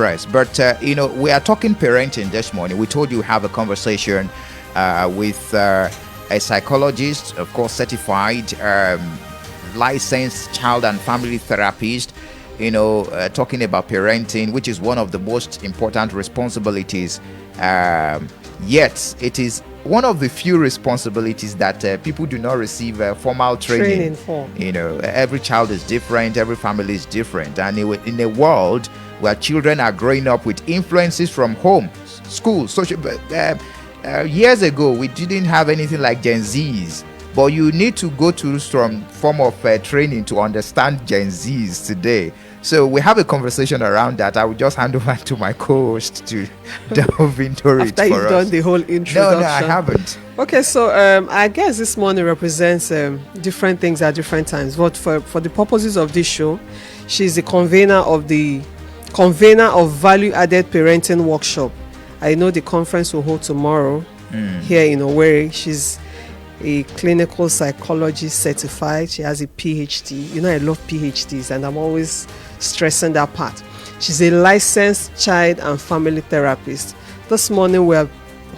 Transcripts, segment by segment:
But we are talking parenting this morning. We told you we have a conversation with a psychologist, of course, certified, licensed child and family therapist. Talking about parenting, which is one of the most important responsibilities. Yet, it is one of the few responsibilities that people do not receive formal training for. Every child is different, every family is different, and in a world where children are growing up with influences from home, school, social. Years ago, we didn't have anything like Gen Zs, but you need to go through some form of training to understand Gen Zs today. So we have a conversation around that. I will just hand over to my co-host to delve into it After you've done the whole introduction. No, I haven't. Okay, so I guess this morning represents different things at different times. But for the purposes of this show, she's the convener of value-added parenting workshop. I know the conference will hold tomorrow here in Owerri. She's a clinical psychologist certified. She has a PhD. I love PhDs, and I'm always stressing that part. She's a licensed child and family therapist. This morning we are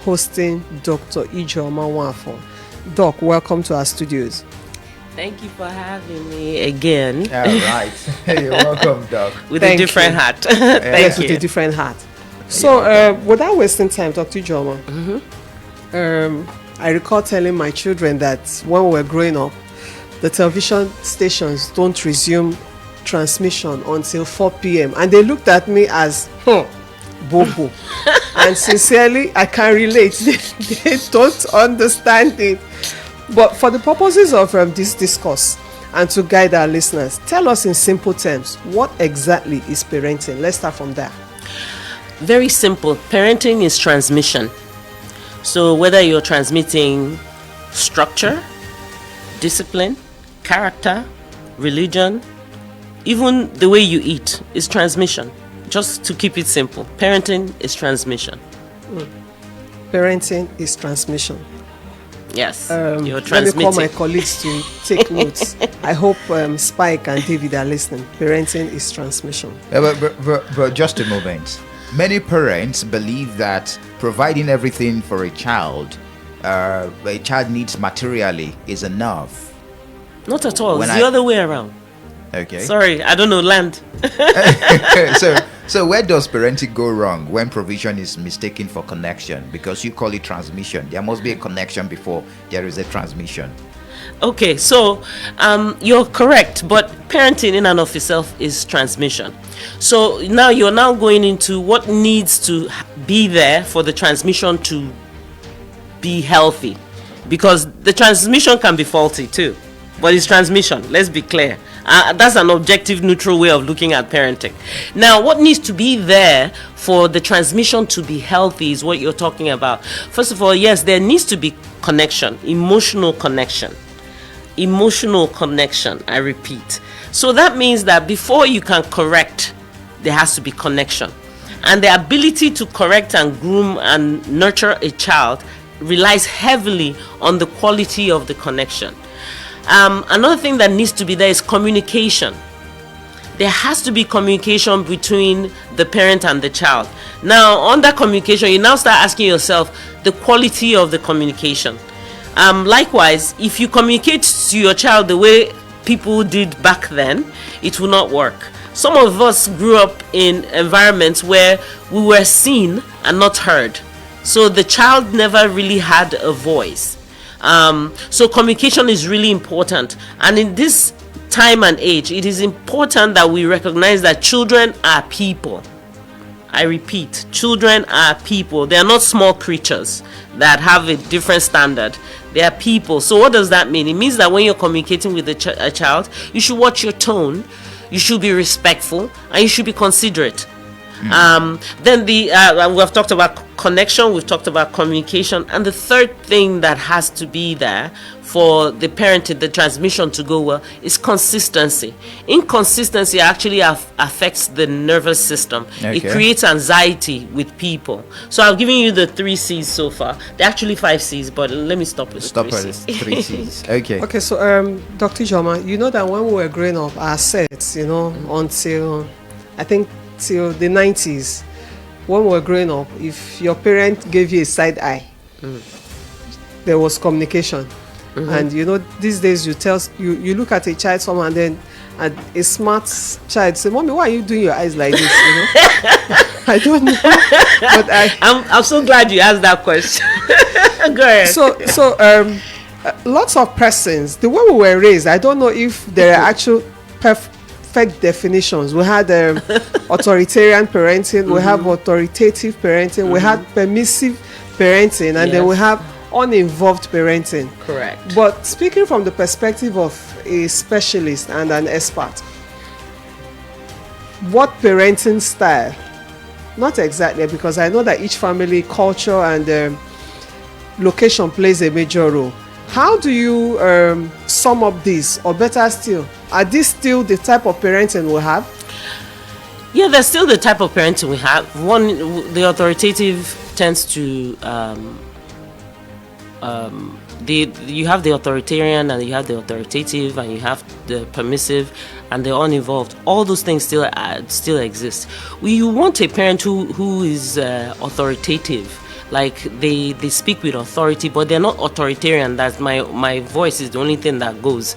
hosting Dr. Ijeoma Nwafor. Doc, welcome to our studios. Thank you for having me again. All right. You're welcome, Doc. With a different hat. Yes, with a different hat. So, without wasting time, Dr. Ijeoma, I recall telling my children that when we were growing up, the television stations don't resume transmission until 4 p.m. And they looked at me as, bobo. And sincerely, I can relate. They don't understand it. But for the purposes of this discourse and to guide our listeners, tell us in simple terms, what exactly is parenting? Let's start from there. Very simple. Parenting is transmission. So whether you're transmitting structure, discipline, character, religion, even the way you eat is transmission. Just to keep it simple, parenting is transmission. Parenting is transmission. Yes, you're transmitting. Let me call my colleagues to take notes. I hope Spike and David are listening. Parenting is transmission. But just a moment. Many parents believe that providing everything for a child needs materially is enough. Not at all. It's the other way around. Okay. Sorry, I don't know land. So where does parenting go wrong when provision is mistaken for connection? Because you call it transmission. There must be a connection before there is a transmission. Okay, so you're correct, but parenting in and of itself is transmission. So now you're now going into what needs to be there for the transmission to be healthy, because the transmission can be faulty too, but it's transmission. Let's be clear. That's an objective, neutral way of looking at parenting. Now, what needs to be there for the transmission to be healthy is what you're talking about. First of all, yes, there needs to be connection, emotional connection. Emotional connection, I repeat. So that means that before you can correct, there has to be connection. And the ability to correct and groom and nurture a child relies heavily on the quality of the connection. Another thing that needs to be there is communication. There has to be communication between the parent and the child. Now, on that communication, you now start asking yourself the quality of the communication. Likewise, if you communicate to your child the way people did back then, it will not work. Some of us grew up in environments where we were seen and not heard. So the child never really had a voice. So communication is really important. And in this time and age, it is important that we recognize that children are people. I repeat, children are people. They are not small creatures that have a different standard. They are people. So what does that mean? It means that when you're communicating with a child, you should watch your tone, you should be respectful, and you should be considerate. Then we have talked about connection, we've talked about communication, and the third thing that has to be there for the parenting, the transmission to go well, is consistency. Inconsistency actually affects the nervous system. Okay. It creates anxiety with people. So I've given you the 3 C's so far. There are actually 5 C's, but let me stop with the 3 C's. 3 C's. Okay. Okay, so Dr. Ijeoma, you know that when we were growing up, our sets, until I think till the 90s, when we were growing up, if your parent gave you a side eye, there was communication. And these days you look at a child someone, and then a smart child say, "Mommy, why are you doing your eyes like this?" I don't know, but I'm so glad you asked that question. Go ahead. So lots of persons, the way we were raised, I don't know if there are actual perfect definitions. We had authoritarian parenting, we have authoritative parenting, we had permissive parenting, and then we have uninvolved parenting. Correct. But speaking from the perspective of a specialist and an expert, what parenting style? Not exactly, because I know that each family culture and location plays a major role. How do you sum up this, or better still, are these still the type of parenting we have? Yeah, they're still the type of parenting we have. One, the authoritative tends to you have the authoritarian, and you have the authoritative, and you have the permissive, and the uninvolved. All those things still exist. You want a parent who is authoritative. Like they speak with authority, but they're not authoritarian. That's my voice is the only thing that goes.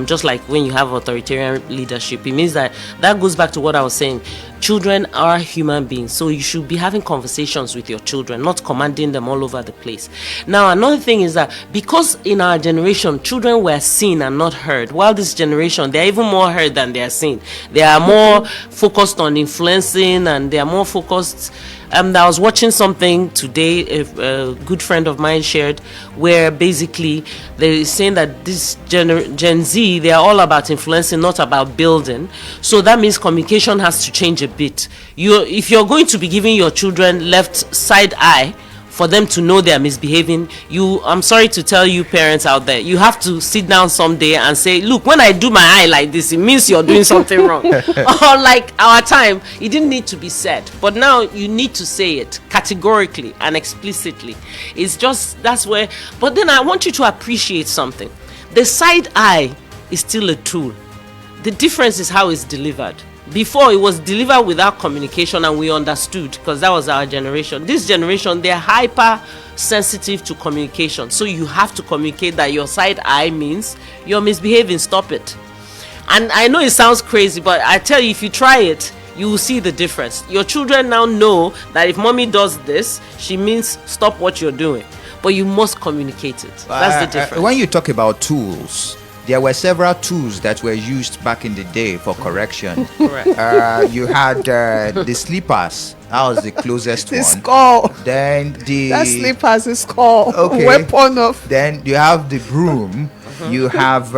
Just like when you have authoritarian leadership, it means that goes back to what I was saying. Children are human beings, so you should be having conversations with your children, not commanding them all over the place. Now, another thing is that because in our generation, children were seen and not heard, while this generation, they're even more heard than they are seen. They are more focused on influencing, and they are more focused. I was watching something today, a good friend of mine shared, where basically they're saying that this Gen Z, they are all about influencing, not about building. So that means communication has to change a bit. If you're going to be giving your children left side eye for them to know they're misbehaving, I'm sorry to tell you parents out there, you have to sit down someday and say, look, when I do my eye like this, it means you're doing something wrong. Or like our time, it didn't need to be said, but now you need to say it categorically and explicitly. It's just, that's where, but then I want you to appreciate something. The side eye is still a tool. The difference is how it's delivered. Before, it was delivered without communication, and we understood, because that was our generation. This generation, they're hyper sensitive to communication. So you have to communicate that your side eye means you're misbehaving, stop it. And I know it sounds crazy, but I tell you, if you try it, you will see the difference. Your children now know that if mommy does this, she means stop what you're doing. But you must communicate it. That's the difference. When you talk about tools, there were several tools that were used back in the day for correction. Correct. You had the slippers. That was the closest The one. skull. Then That slippers is called Okay. weapon of. Then you have the broom. You have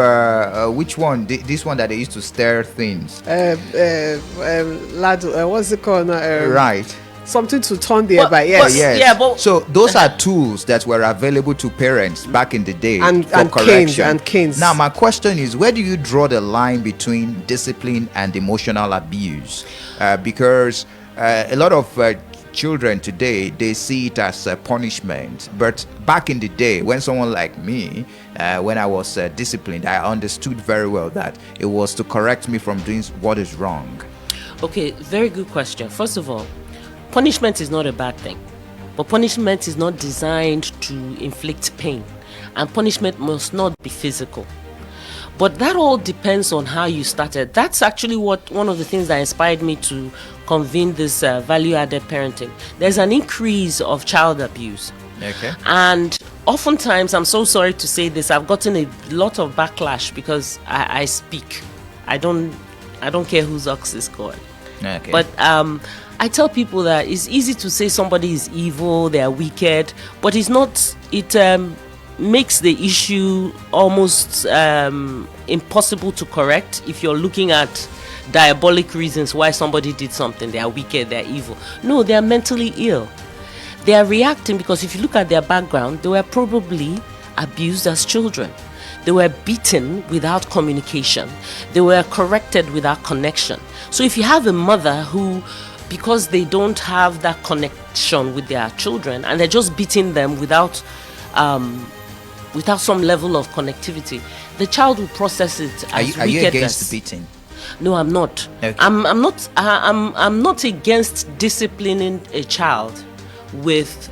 which one? This one that they used to stir things. What's it called? Right. Something to turn the air by. Yes. Yes. Yeah, but so those are tools that were available to parents back in the day And for correction. canes. Now my question is, where do you draw the line between discipline and emotional abuse? Because a lot of children today, they see it as a punishment. But back in the day, when someone like me, when I was disciplined, I understood very well that it was to correct me from doing what is wrong. Okay, very good question. First of all, punishment is not a bad thing, but punishment is not designed to inflict pain, and punishment must not be physical. But that all depends on how you started. That's actually one of the things that inspired me to convene this value-added parenting. There's an increase of child abuse. Okay. And oftentimes, I'm so sorry to say this, I've gotten a lot of backlash because I speak. I don't care whose ox is called. Okay. But I tell people that it's easy to say somebody is evil, they are wicked, but it's not. It makes the issue almost impossible to correct if you're looking at diabolic reasons why somebody did something. They are wicked, they are evil. No, they are mentally ill. They are reacting because if you look at their background, they were probably abused as children. They were beaten without communication. They were corrected without connection. So if you have a mother who, because they don't have that connection with their children and they're just beating them without some level of connectivity, the child will process it as Are you wickedness. against beating? No, I'm not. Okay. I'm not against disciplining a child with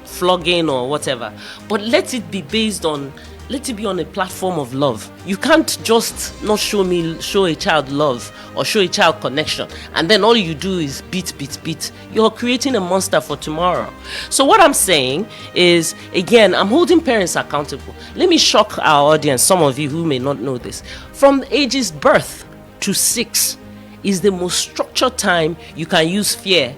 flogging or whatever, but let it be on a platform of love. You can't just not show a child love or show a child connection, and then all you do is beat. You're creating a monster for tomorrow. So what I'm saying is, again, I'm holding parents accountable. Let me shock our audience, some of you who may not know this. From ages birth to 6 is the most structured time you can use fear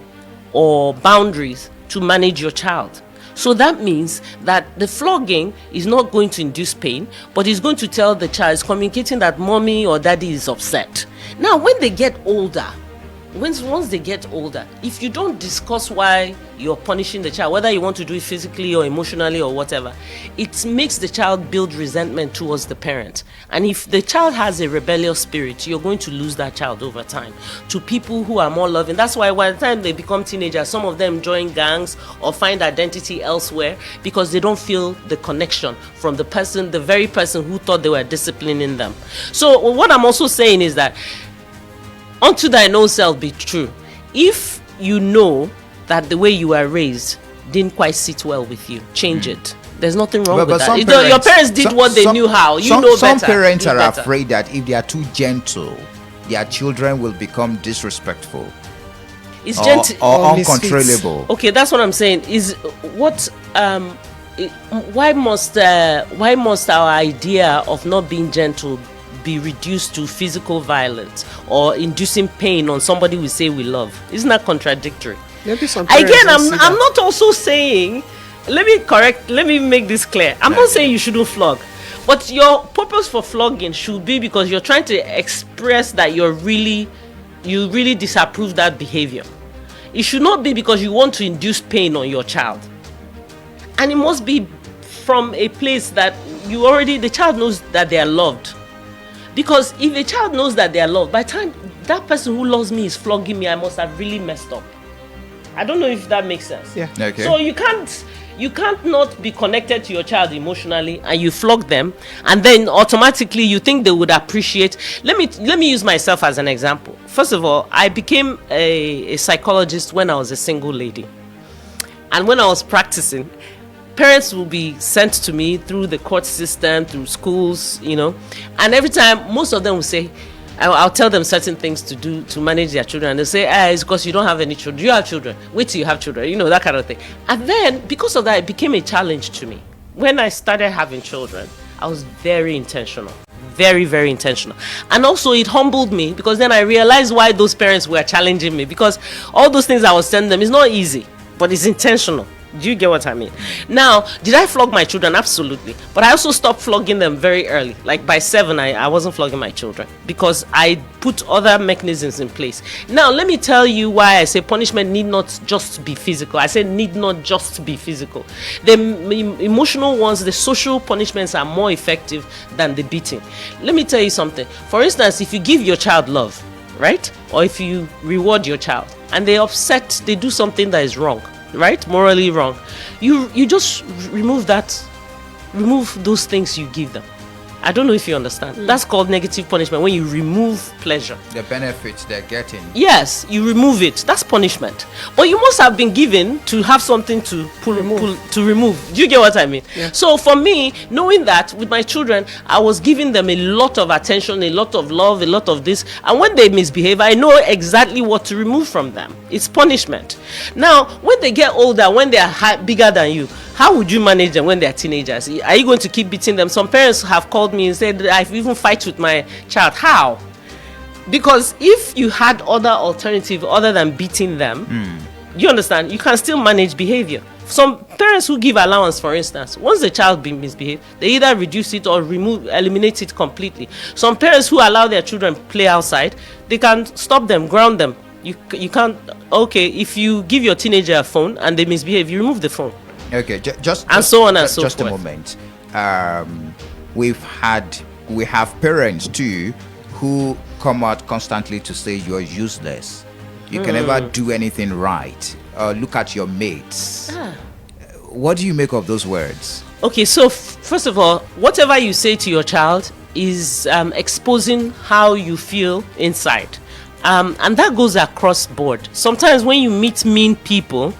or boundaries to manage your child. So that means that the flogging is not going to induce pain, but it's going to tell the child, it's communicating that mommy or daddy is upset. Now, when they get older, once they get older, if you don't discuss why you're punishing the child, whether you want to do it physically or emotionally or whatever, it makes the child build resentment towards the parent. And if the child has a rebellious spirit, you're going to lose that child over time to people who are more loving. That's why by the time they become teenagers, some of them join gangs or find identity elsewhere because they don't feel the connection from the very person who thought they were disciplining them. So what I'm also saying is that unto thine own self be true. If you know that the way you were raised didn't quite sit well with you, change it. There's nothing wrong with that. Your parents did what they knew how. You know better. Some parents are afraid that if they are too gentle, their children will become disrespectful. It's gentle or uncontrollable. Okay, that's what I'm saying. Is what why must our idea of not being gentle be reduced to physical violence or inducing pain on somebody we say we love? Isn't that contradictory? Again, I'm not also saying, let me make this clear. I'm not saying you shouldn't flog, but your purpose for flogging should be because you're trying to express that you really disapprove that behavior. It should not be because you want to induce pain on your child. And it must be from a place that the child knows that they are loved. Because if a child knows that they are loved, by the time that person who loves me is flogging me, I must have really messed up. I don't know if that makes sense. Yeah. Okay. So you can't not be connected to your child emotionally and you flog them, and then automatically you think they would appreciate. Let me use myself as an example. First of all, I became a psychologist when I was a single lady. And when I was practicing, parents will be sent to me through the court system, through schools, and every time, most of them will say, I'll tell them certain things to do to manage their children, and they'll say, it's because you don't have any children. Do you have children? Wait till you have children, that kind of thing. And then, because of that, it became a challenge to me. When I started having children, I was very intentional. Very, very intentional. And also, it humbled me, because then I realized why those parents were challenging me, because all those things I was telling them is not easy, but it's intentional. Do you get what I mean? Now, did I flog my children? Absolutely. But I also stopped flogging them very early. Like by 7, I wasn't flogging my children because I put other mechanisms in place. Now, let me tell you why I say punishment need not just be physical. I say need not just be physical. The emotional ones, the social punishments are more effective than the beating. Let me tell you something. For instance, if you give your child love, right? Or if you reward your child and they do something that is wrong, right, morally wrong, you just remove those things you give them. I don't know if you understand. That's called negative punishment, when you remove pleasure, the benefits they're getting. Yes, you remove it. That's punishment. But you must have been given to have something to remove. Do you get what I mean? Yeah. So for me, knowing that with my children, I was giving them a lot of attention, a lot of love, a lot of this, and when they misbehave, I know exactly what to remove from them. It's punishment. Now, when they get older, when they are bigger than you, how would you manage them when they are teenagers? Are you going to keep beating them? Some parents have called me and said, I've even fight with my child. How? Because if you had other alternative other than beating them, you understand, you can still manage behavior. Some parents who give allowance, for instance, once the child misbehaves, they either reduce it or eliminate it completely. Some parents who allow their children play outside, they can stop them, ground them. You can't. Okay, if you give your teenager a phone and they misbehave, you remove the phone. Okay, just so on and so forth. Just a moment. We have parents too who come out constantly to say you're useless. You can never do anything right. Look at your mates. What do you make of those words? Okay, so first of all, whatever you say to your child is exposing how you feel inside. And that goes across board. Sometimes when you meet mean people,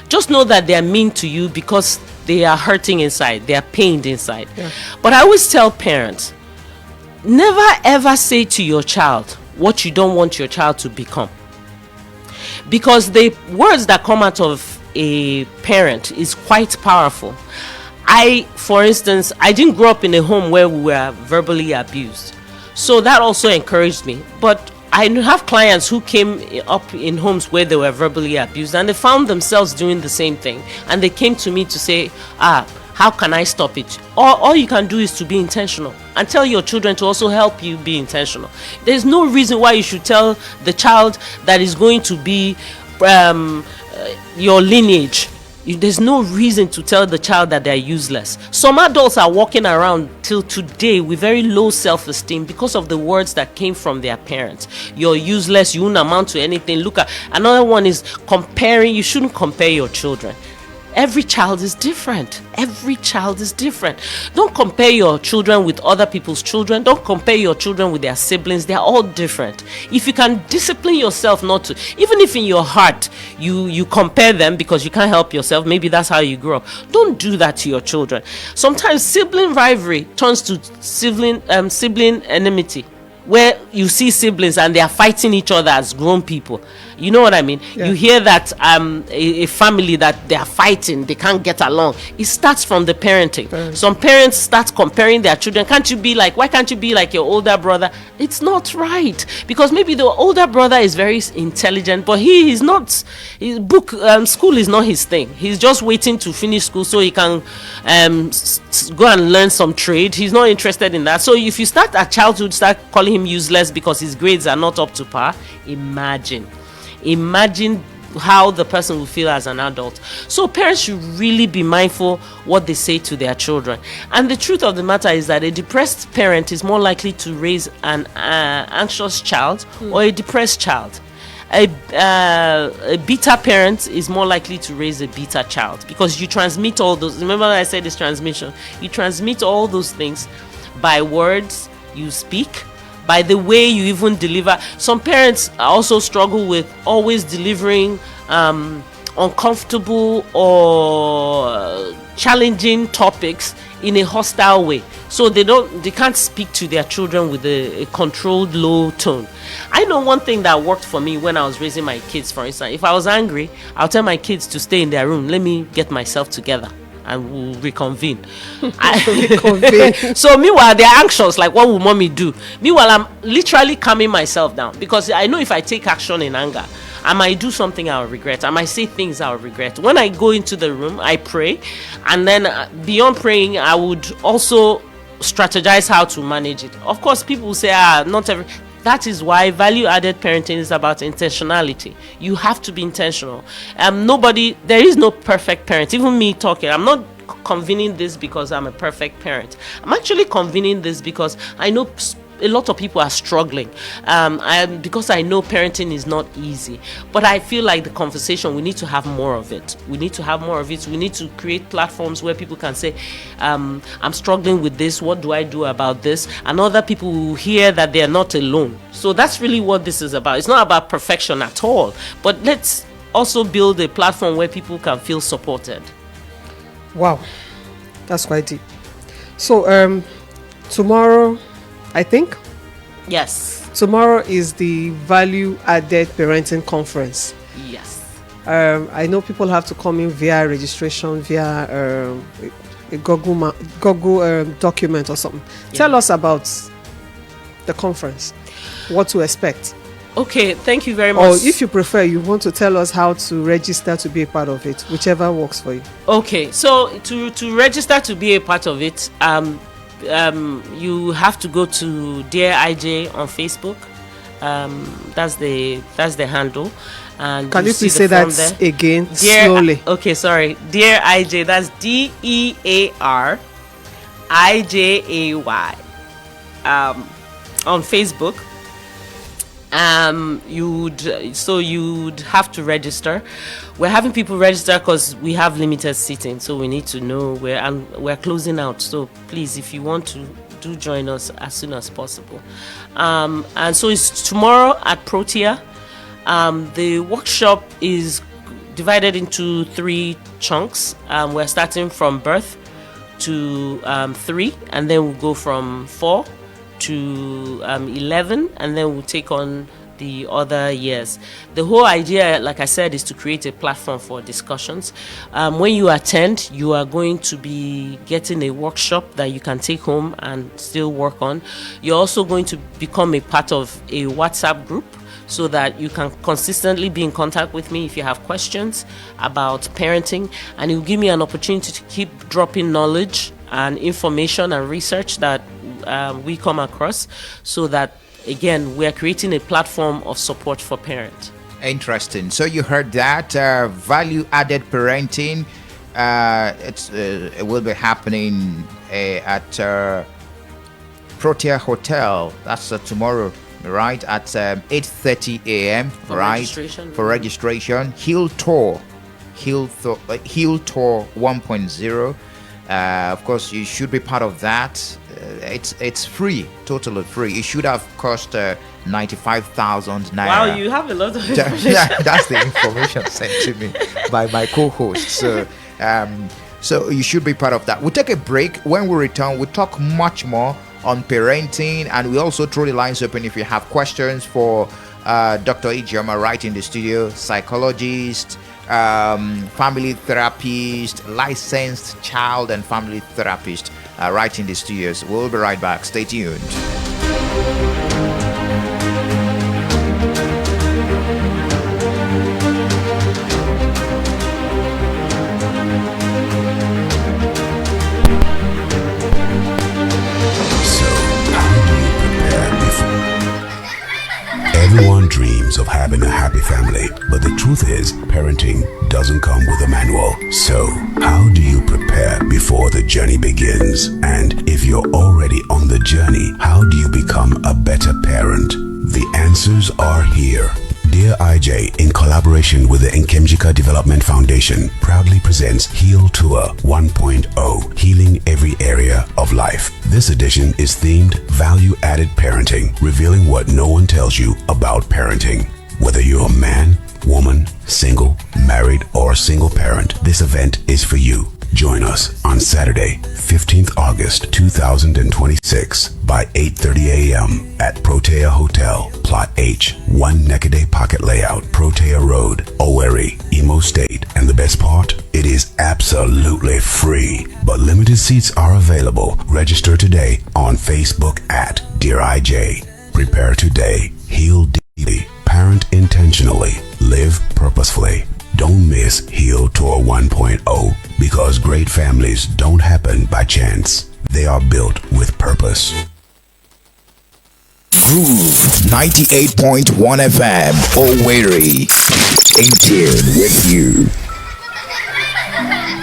just know that they are mean to you because they are hurting inside, they are pained inside. Yeah. But I always tell parents, never ever say to your child what you don't want your child to become. Because the words that come out of a parent is quite powerful. For instance, I didn't grow up in a home where we were verbally abused. So that also encouraged me. But I have clients who came up in homes where they were verbally abused and they found themselves doing the same thing. And they came to me to say, how can I stop it? All you can do is to be intentional and tell your children to also help you be intentional. There's no reason why you should tell the child that is going to be your lineage. There's no reason to tell the child that they're useless. Some adults are walking around till today with very low self-esteem because of the words that came from their parents. You're useless, you won't amount to anything. Look at another one is comparing. You shouldn't compare your children. Every child is different. Every child is different. Don't compare your children with other people's children. Don't compare your children with their siblings. They're all different. If you can discipline yourself not to, even if in your heart you compare them because you can't help yourself, maybe that's how you grew up. Don't do that to your children. Sometimes sibling rivalry turns to sibling enmity, where you see siblings and they are fighting each other as grown people. You know what I mean? Yeah. You hear that a family that they are fighting, they can't get along. It starts from the parenting. Some parents start comparing their children. Why can't you be like your older brother? It's not right, because maybe the older brother is very intelligent, but he is not. School is not his thing. He's just waiting to finish school so he can go and learn some trade. He's not interested in that. So if you start at childhood, start calling him useless because his grades are not up to par, imagine how the person will feel as an adult. So parents should really be mindful what they say to their children. And the truth of the matter is that a depressed parent is more likely to raise an anxious child or a depressed child. A beta parent is more likely to raise a beta child, because you transmit all those. Remember I said this transmission. You transmit all those things by words you speak, by the way you even deliver. Some parents also struggle with always delivering uncomfortable or challenging topics in a hostile way. So they can't speak to their children with a controlled low tone. I know one thing that worked for me when I was raising my kids. For instance, if I was angry, I'll tell my kids to stay in their room. Let me get myself together and we'll reconvene. So meanwhile, they're anxious, like, what will mommy do? Meanwhile, I'm literally calming myself down, because I know if I take action in anger, I might do something I'll regret. I might say things I'll regret. When I go into the room, I pray, and then beyond praying, I would also strategize how to manage it. Of course, people will say, not every... That is why value-added parenting is about intentionality. You have to be intentional. There is no perfect parent. Even me talking, I'm not convening this because I'm a perfect parent. I'm actually convening this because I know a lot of people are struggling, because I know parenting is not easy. But I feel like the conversation, we need to have more of it. We need to create platforms where people can say, I'm struggling with this, what do I do about this? And other people will hear that they are not alone. So that's really what this is about. It's not about perfection at all, but let's also build a platform where people can feel supported. Wow, that's quite deep. So tomorrow, I think? Yes. Tomorrow is the Value Added Parenting Conference. Yes. I know people have to come in via registration, via a Google document or something. Yeah. Tell us about the conference, what to expect. Okay, thank you very much. Or if you prefer, you want to tell us how to register to be a part of it, whichever works for you. Okay, so to register to be a part of it, you have to go to Dear IJ on Facebook. That's the handle. And can you please say that again, Dear, slowly? Okay, sorry. Dear IJ, that's DEAR IJAY on Facebook. You'd have to register. We're having people register because we have limited seating, so we need to know we're closing out. So please, if you want to do join us as soon as possible. And so it's tomorrow at Protea. The workshop is divided into 3 chunks. We're starting from birth to 3, and then we'll go from 4 to 11, and then we'll take on the other years. The whole idea, like I said, is to create a platform for discussions. When you attend, you are going to be getting a workshop that you can take home and still work on. You're also going to become a part of a WhatsApp group, so that you can consistently be in contact with me if you have questions about parenting, and it will give me an opportunity to keep dropping knowledge and information and research that we come across, so that again we're creating a platform of support for parents. Interesting. So you heard that value-added parenting. It will be happening at Protea Hotel. That's tomorrow, right, at 8:30 a.m. For right? registration. For registration. Hill Tour 1.0. Of course, you should be part of that. It's free, totally free. It should have cost 95,000 naira. Wow, you have a lot of information. Yeah, that's the information sent to me by my co-host. So you should be part of that. We'll take a break. When we return, we'll talk much more on parenting, and we also throw the lines open if you have questions for Dr. Ijeoma right in the studio, psychologist, family therapist, licensed child and family therapist right in the studios. We'll be right back. Stay tuned. Everyone dreams of having a happy family, but the truth is, parenting doesn't come with a manual. So, how do you prepare before the journey begins? And if you're already on the journey, how do you become a better parent? The answers are here. Dear IJ, in collaboration with the Nkemjika Development Foundation, proudly presents Heal Tour 1.0, Healing Every Area of Life. This edition is themed Value-Added Parenting, revealing what no one tells you about parenting. Whether you're a man, woman, single, married, or single parent, this event is for you. Join us on Saturday, 15th August 2026 by 8:30 a.m. at Protea Hotel, Plot H, 1 Nekede Pocket Layout, Protea Road, Owerri, Imo State. And the best part? It is absolutely free, but limited seats are available. Register today on Facebook at Dear IJ. Prepare today. Heal deeply. Parent intentionally. Live purposefully. Don't miss Heal Tour 1.0, because great families don't happen by chance. They are built with purpose. Groove 98.1 FM, Owerri, in tune with you.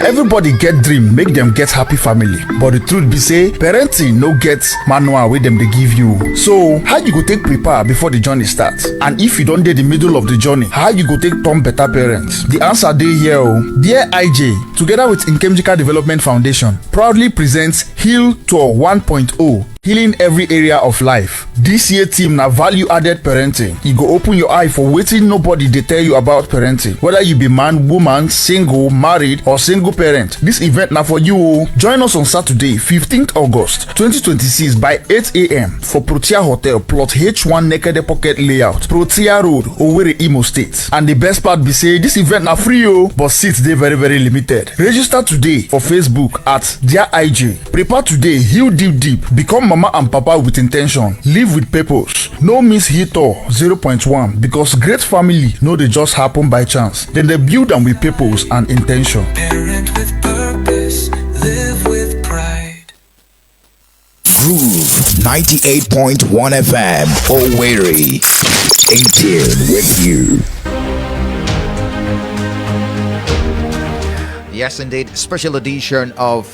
Everybody get dream, make them get happy family. But the truth be say, parenting no get manual wey them they give you. So, how you go take prepare before the journey starts? And if you don't dey the middle of the journey, how you go take turn better parents? The answer dey here oh. Dear IJ, together with Nkemjika Development Foundation, proudly presents Heal Tour 1.0, Healing Every Area of Life. This year team na value-added parenting. E go open your eye for wetin nobody dey tell you about parenting. Whether you be man, woman, single, married, or single parent, this event na for you oh. Join us on Saturday, 15th August 2026 by 8 a.m. for Protea Hotel, Plot H1 Nekede Pocket Layout, Protea Road, Owerri, Imo State. And the best part be say, this event na free oh, but seats dey very very limited. Register today for Facebook at Dear IJ. Prepare today, heal deep, become mama and papa with intention, live with purpose. No miss Heal Tour 0.1, because great family no dey just happen by chance. Then they build them with purpose and intention. Parent with purpose, live with pride. Groove 98.1 FM, Owerri, in tune with you. Yes, indeed. Special edition of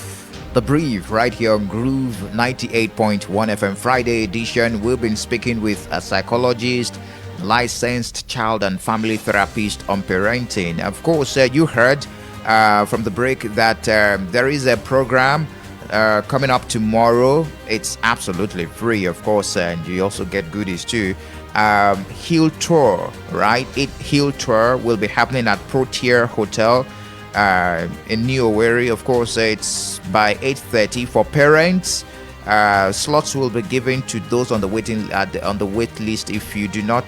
The Brief right here on Groove 98.1 FM. Friday edition. We've been speaking with a psychologist, licensed child and family therapist on parenting. Of course, you heard from the break that there is a program coming up tomorrow. It's absolutely free, of course, and you also get goodies too. Hill Tour, right? Hill Tour will be happening at Proteer Hotel in New Owerri. Of course, it's by 8:30 for parents. Slots will be given to those on the wait list if you do not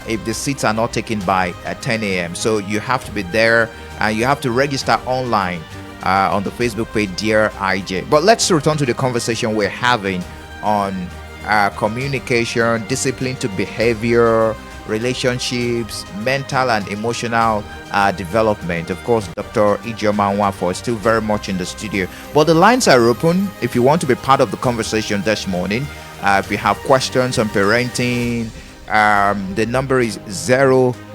if the seats are not taken by 10 a.m. So you have to be there and you have to register online on the Facebook page Dear IJ. But let's return to the conversation we're having on communication, discipline to behavior, relationships, mental and emotional development. Of course, Dr. Ijeoma Nwafor is still very much in the studio, but the lines are open if you want to be part of the conversation this morning. If you have questions on parenting, the number is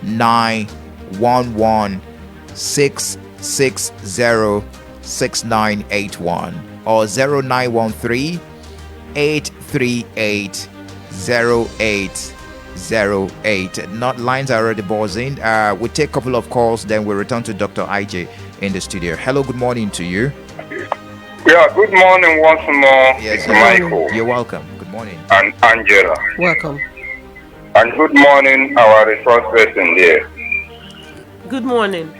0911 660 6981 or 0913 838 0808. Not lines are already buzzing. We take a couple of calls, then we return to Dr. IJ in the studio. Hello, good morning to you. Yeah, good morning once more. Yes, Michael. You're welcome. Good morning. And Angela. Welcome. And good morning, our resource person here. Good morning.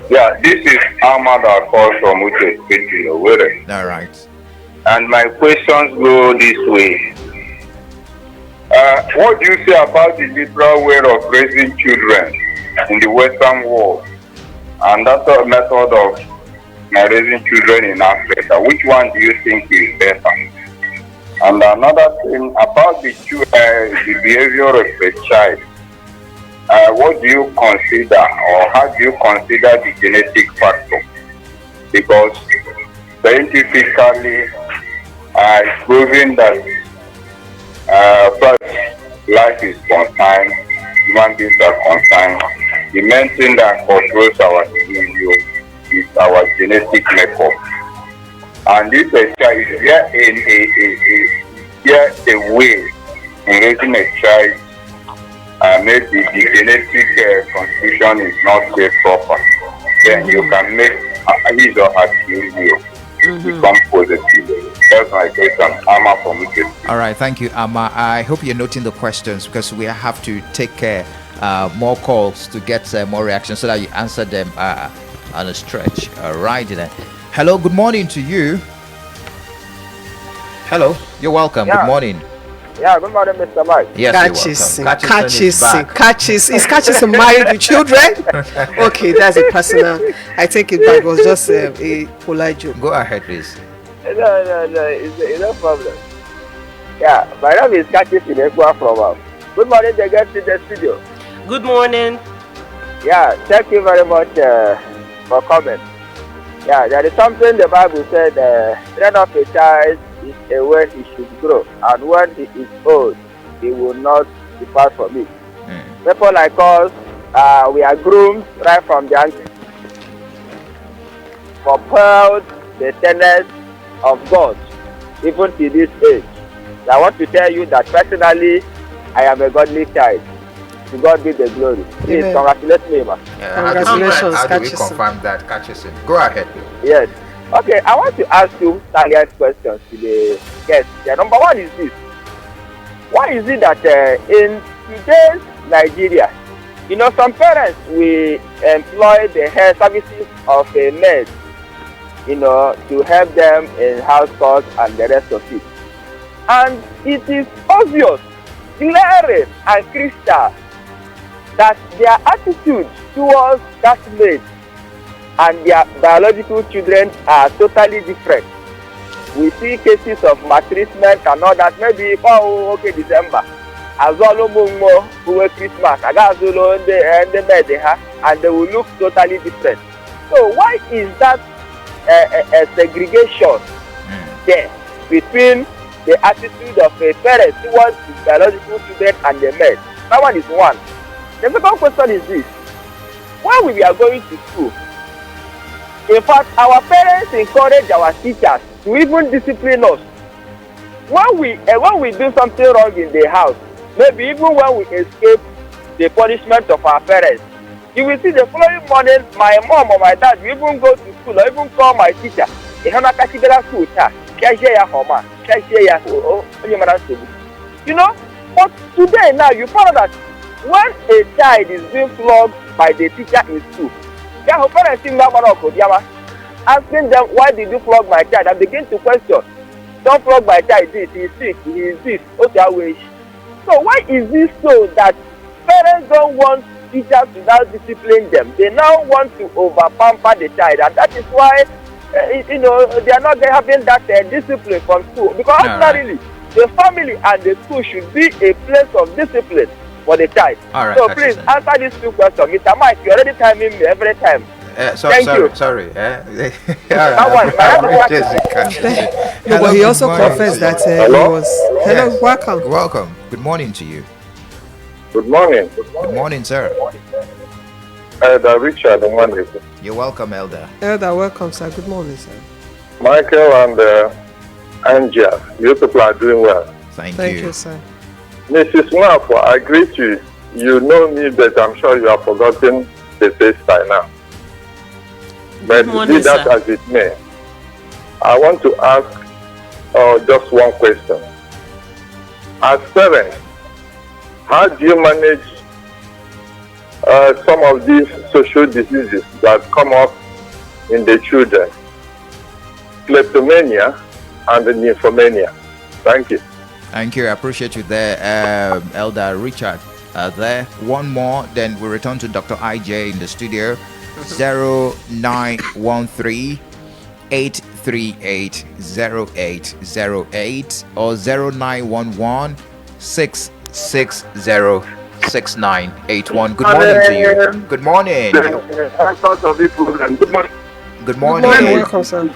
Yeah, this is Ahmad Akol from Uche City, Owerri. All right. And my questions go this way. What do you say about the liberal way of raising children in the Western world and that method of raising children in Africa? Which one do you think is better? And another thing about the behavior of a child, what do you consider or how do you consider the genetic factor? Because scientifically, it's proven that first, life is concerned, human beings are concerned. The main thing that controls our behavior is our genetic makeup. And if a child is there a way in raising a child, maybe the genetic constitution is not yet proper, then you can make his or her behavior become positive. That's my question. Amma from Italy. All right, thank you, Amma. I hope you're noting the questions because we have to take more calls to get more reactions so that you answer them on a stretch. All right, then. Hello, good morning to you. Hello, you're welcome. Yeah. Good morning. Yeah, good morning, Mr. Mike. Yes, you're welcome. Is Catchison married with children? Okay, that's a personal. I take it back. It was just a polite joke. Go ahead, please. No, it's no problem. Yeah, my name is Catchison from Good morning, they get to the studio. Good morning. Yeah, thank you very much for coming. Yeah, there is something the Bible said, train up a child is a way he should grow, and when he is old, he will not depart from it. People like us, we are groomed right from the young, compelled the tenets of God, even to this age. So I want to tell you that personally, I am a godly child. To God be the glory. Please congratulate me, man. Congratulations, How do we Catchison. confirm that, Catchison? Go ahead. Yes. Okay, I want to ask you salient questions to the guests. Yeah, number one is this. Why is it that in today's Nigeria, some parents will employ the hair services of a maid, to help them in house chores and the rest of it. And it is obvious, glaring and crystal that their attitude towards that maid and their biological children are totally different. We see cases of maltreatment and all that. Maybe, December. Azolo Mungo, who were Christmas, Agazolo, and the Medeha, and they will look totally different. So, why is that a segregation there between the attitude of a parent towards his biological children and the maid? That one is one. The second question is this. When we are going to school, in fact, our parents encourage our teachers to even discipline us. When we do something wrong in the house, maybe even when we escape the punishment of our parents, you will see the following morning, my mom or my dad will even go to school or even call my teacher ihana kachigara school ta kaje ya homa kaje ya onye mara nsogbu. You know, but today now you find that when a child is being flogged by the teacher in school, their parents seem asking them, why did you flog my child? And begin to question, don't flog my child, this, he is sick, he is this, okay, wish. So why is this so that parents don't want teachers to now discipline them? They now want to over pamper the child, and that is why they are not having that discipline from school. Because ordinarily, the family and the school should be a place of discipline for the child. So please answer these two questions. Mr. Mike, you're already timing me every time. Sorry. That one, no, but he also confessed that he was. Hello, Yes. welcome. Welcome. Good morning to you. Good morning. Good morning, sir. Elder Richard Nwafor. You're welcome, Elder. Elder, welcome, sir. Good morning, sir. Michael and Angia, you people are doing well. Thank Thank you. you, sir. Mrs. Nwafor, I greet you. You know me, but I'm sure you have forgotten the face by now. But Good morning, be that sir. as it may, I want to ask just one question. As parents, how do you manage some of these social diseases that come up in the children? Kleptomania and nymphomania. Thank you. Thank you. I appreciate you there, Elder Richard. There. One more, then we return to Dr. IJ in the studio. 0913 838 0808 or 0911 660 6981. Good morning to you. Good morning. Good morning. Welcome, sir.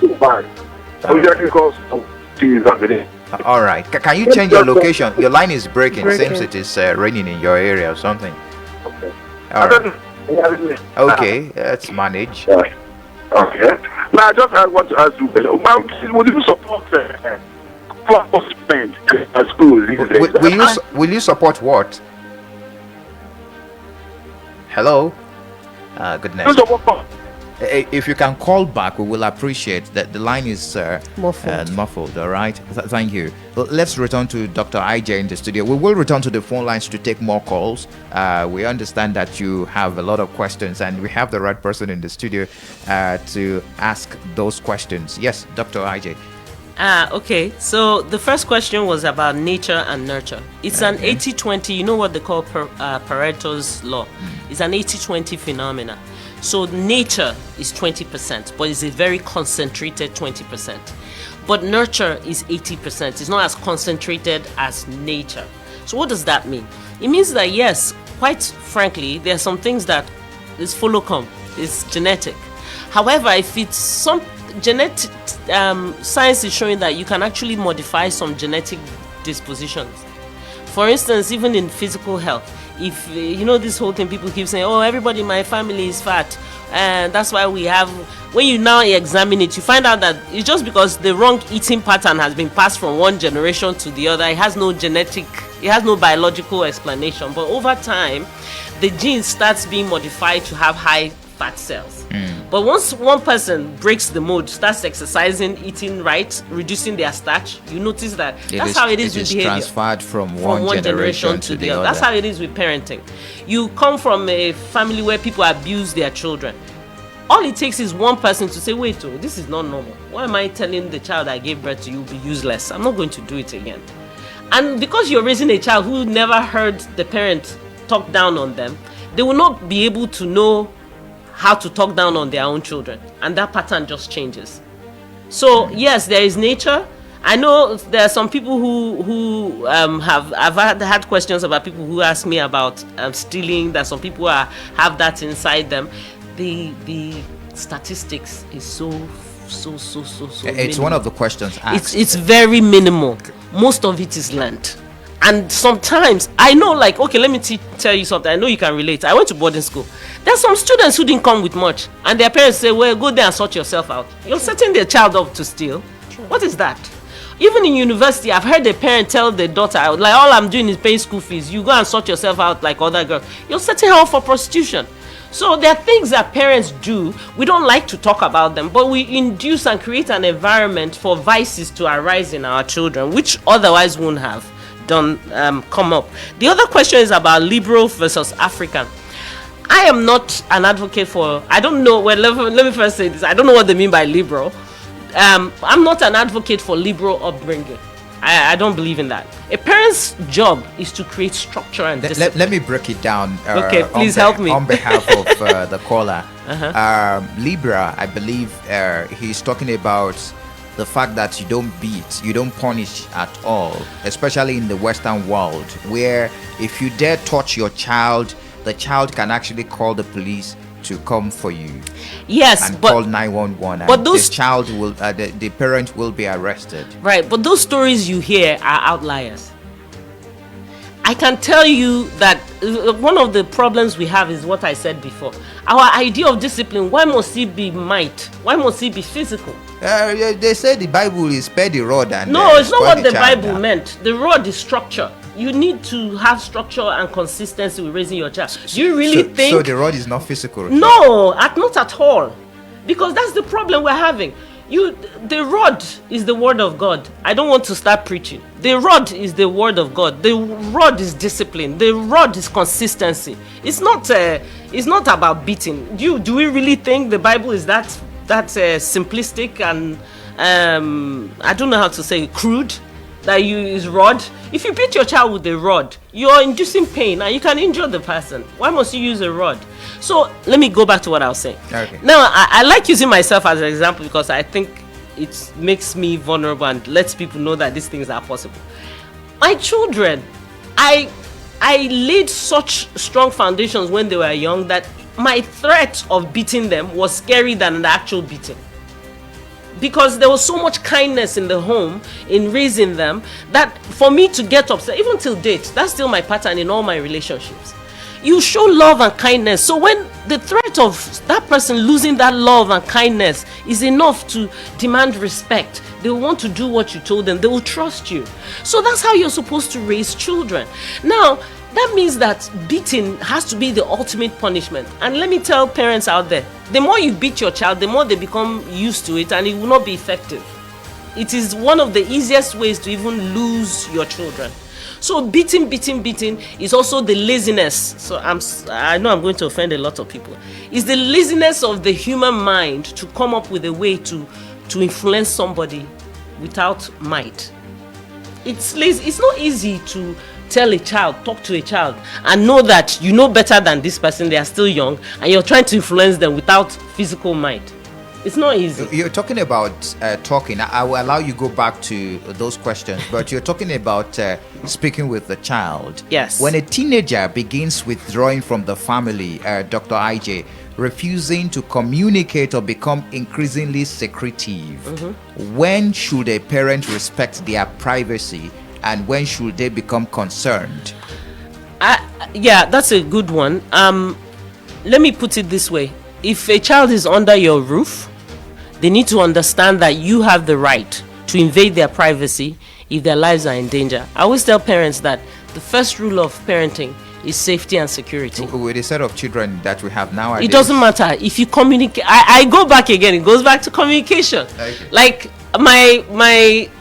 All right. Can you change your location? Your line is breaking. Seems it is raining in your area or something. All right. Okay, let's manage. Okay. Now, I just want to ask you, would you support spend at school? Will you support what? Hello? Goodness. If you can call back, we will appreciate that. The line is muffled. All right. Thank you. Let's return to Dr. IJ in the studio. We will return to the phone lines to take more calls. We understand that you have a lot of questions, and we have the right person in the studio to ask those questions. Yes, Dr. IJ. Okay. So the first question was about nature and nurture. It's an 80-20. You know what they call Pareto's law. It's an 80-20 phenomena. So nature is 20%, but it's a very concentrated 20%. But nurture is 80%. It's not as concentrated as nature. So what does that mean? It means that, yes, quite frankly, there are some things that is follow-come, it's genetic. However, if it's some genetic, science is showing that you can actually modify some genetic dispositions. For instance, even in physical health, if you know this whole thing, people keep saying, oh, everybody in my family is fat, and that's why we have, when you now examine it, you find out that it's just because the wrong eating pattern has been passed from one generation to the other. It has no biological explanation, but over time the gene starts being modified to have high fat cells. But once one person breaks the mold, starts exercising, eating right, reducing their starch, you notice that that's how it is with behavior. Transferred from one generation to the other. That's how it is with parenting. You come from a family where people abuse their children. All it takes is one person to say, wait, this is not normal. Why am I telling the child I gave birth to you be useless? I'm not going to do it again. And because you're raising a child who never heard the parent talk down on them, they will not be able to know how to talk down on their own children, and that pattern just changes. So yes, there is nature. I know there are some people who I've had questions about people who ask me about stealing. That some people have that inside them. The statistics is so It's minimal. one of the questions asked. It's very minimal. Most of it is learned. And sometimes I know, like, okay, let me tell you something. I know you can relate. I went to boarding school. There's some students who didn't come with much, and their parents say, well, go there and sort yourself out. You're setting their child up to steal. What is that? Even in university, I've heard a parent tell their daughter, like, all I'm doing is paying school fees. You go and sort yourself out like other girls. You're setting her up for prostitution. So there are things that parents do. We don't like to talk about them, but we induce and create an environment for vices to arise in our children, which otherwise wouldn't have done come up. The other question is about liberal versus African. I am not an advocate for, I don't know, well, let me first say this. I don't know what they mean by liberal. I'm not an advocate for liberal upbringing. I don't believe in that. A parent's job is to create structure and discipline. Let me break it down. Okay, please help me. On behalf of the caller. Libra, I believe he's talking about the fact that you don't beat, you don't punish at all, especially in the Western world, where if you dare touch your child, the child can actually call the police to come for you. Yes, and but call 911. But those the child will, the parent will be arrested. Right, but those stories you hear are outliers. I can tell you that one of the problems we have is what I said before. Our idea of discipline, why must it be might? Why must it be physical? They say the Bible is spare the rod and no, it's not what the child Bible meant. The rod is structure. You need to have structure and consistency with raising your child. Do you really think so? The rod is not physical? No, not at all. Because that's the problem we're having. The rod is the word of God. I don't want to start preaching. The rod is the word of God. The rod is discipline. The rod is consistency. It's not about beating. Do we really think the Bible is that simplistic and I don't know how to say crude? That you is rod. If you beat your child with a rod, you're inducing pain and you can injure the person. Why must you use a rod? So let me go back to what I was saying. Okay. Now I like using myself as an example because I think it makes me vulnerable and lets people know that these things are possible. My children, I laid such strong foundations when they were young that my threat of beating them was scarier than the actual beating. Because there was so much kindness in the home in raising them that for me to get upset, even till date, that's still my pattern in all my relationships. You show love and kindness. So when the threat of that person losing that love and kindness is enough to demand respect, they will want to do what you told them. They will trust you. So that's how you're supposed to raise children. Now, that means that beating has to be the ultimate punishment. And let me tell parents out there, the more you beat your child, the more they become used to it and it will not be effective. It is one of the easiest ways to even lose your children. So beating is also the laziness. So I know I'm going to offend a lot of people. It's the laziness of the human mind to come up with a way to influence somebody without might. It's lazy. It's not easy to tell a child, talk to a child, and know that you know better than this person, they are still young, and you're trying to influence them without physical might. It's not easy. You're talking about talking. I will allow you go back to those questions, but you're talking about speaking with the child. Yes. When a teenager begins withdrawing from the family, Dr. IJ, refusing to communicate or become increasingly secretive, when should a parent respect their privacy? And when should they become concerned? Yeah, that's a good one. Let me put it this way. If a child is under your roof, they need to understand that you have the right to invade their privacy if their lives are in danger. I always tell parents that the first rule of parenting is safety and security. With the set of children that we have nowadays, it doesn't matter. If you communicate, I go back again. It goes back to communication. Okay. Like I